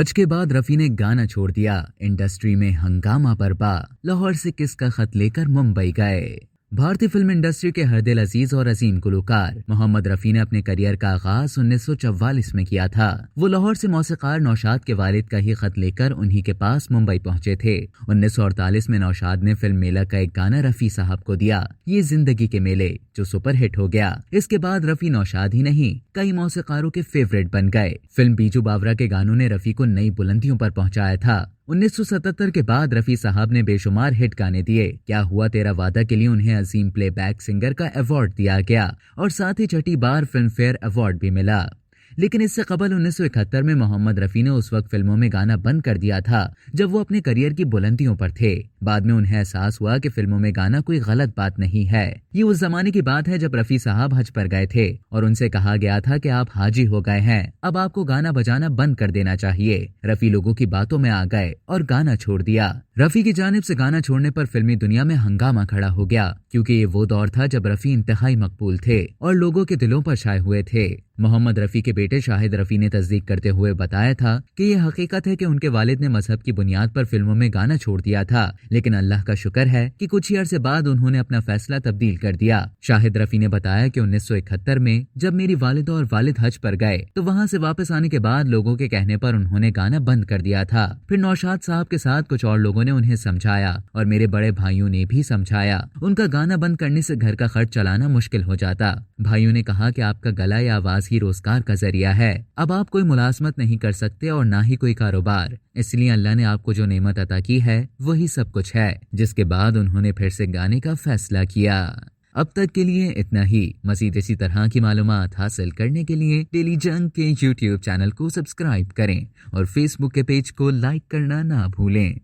हज के बाद रफी ने गाना छोड़ दिया, इंडस्ट्री में हंगामा बरपा, लाहौर से किसका खत लेकर मुंबई गए। भारतीय फिल्म इंडस्ट्री के हर दिल अजीज और अजीम गुलकार मोहम्मद रफी ने अपने करियर का आगाज 1944 में किया था। वो लाहौर से मौसीकार नौशाद के वालिद का ही खत लेकर उन्हीं के पास मुंबई पहुंचे थे। 1948 में नौशाद ने फिल्म मेला का एक गाना रफी साहब को दिया, ये जिंदगी के मेले, जो सुपरहिट हो गया। इसके बाद रफी नौशाद ही नहीं, कई मौसीकारों के फेवरेट बन गए। फिल्म बीजू बावरा के गानों ने रफी को नई बुलंदियों पर पहुंचाया था। 1977 के बाद रफी साहब ने बेशुमार हिट गाने दिए। क्या हुआ तेरा वादा के लिए उन्हें अजीम प्लेबैक सिंगर का अवार्ड दिया गया और साथ ही छठी बार फिल्म फेयर अवार्ड भी मिला। लेकिन इससे कबल 1971 में मोहम्मद रफी ने उस वक्त फिल्मों में गाना बंद कर दिया था जब वो अपने करियर की बुलंदियों पर थे। बाद में उन्हें एहसास हुआ कि फिल्मों में गाना कोई गलत बात नहीं है। ये उस जमाने की बात है जब रफी साहब हज पर गए थे और उनसे कहा गया था कि आप हाजी हो गए हैं, अब आपको गाना बजाना बंद कर देना चाहिए। रफी लोगों की बातों में आ गए और गाना छोड़ दिया। रफी की जानिब से गाना छोड़ने पर फिल्मी दुनिया में हंगामा खड़ा हो गया, क्योंकि ये वो दौर था जब रफी इंतहाई मकबूल थे और लोगों के दिलों पर छाए हुए थे। मोहम्मद रफी के बेटे शाहिद रफी ने तस्दीक करते हुए बताया था कि ये हकीकत है कि उनके वालिद ने मजहब की बुनियाद पर फिल्मों में गाना छोड़ दिया था, लेकिन अल्लाह का शुक्र है कि कुछ ही अरसे बाद उन्होंने अपना फैसला तब्दील कर दिया। शाहिद रफी ने बताया कि 1971 में जब मेरी वालिदा और वालिद हज पर गए तो वहाँ से वापस आने के बाद लोगों के कहने पर उन्होंने गाना बंद कर दिया था। फिर नौशाद साहब के साथ कुछ और लोगों ने उन्हें समझाया और मेरे बड़े भाइयों ने भी समझाया। उनका गाना बंद करने से घर का खर्च चलाना मुश्किल हो जाता। भाइयों ने कहा कि आपका गला या आवाज ही रोजगार का जरिया है, अब आप कोई मुलाजमत नहीं कर सकते और ना ही कोई कारोबार, इसलिए अल्लाह ने आपको जो नेमत अता की है वही सब कुछ है। जिसके बाद उन्होंने फिर से गाने का फैसला किया। अब तक के लिए इतना ही। मज़ीद इसी तरह की मालूमात हासिल करने के लिए डेली जंग के YouTube चैनल को सब्सक्राइब करें और Facebook के पेज को लाइक करना ना भूलें।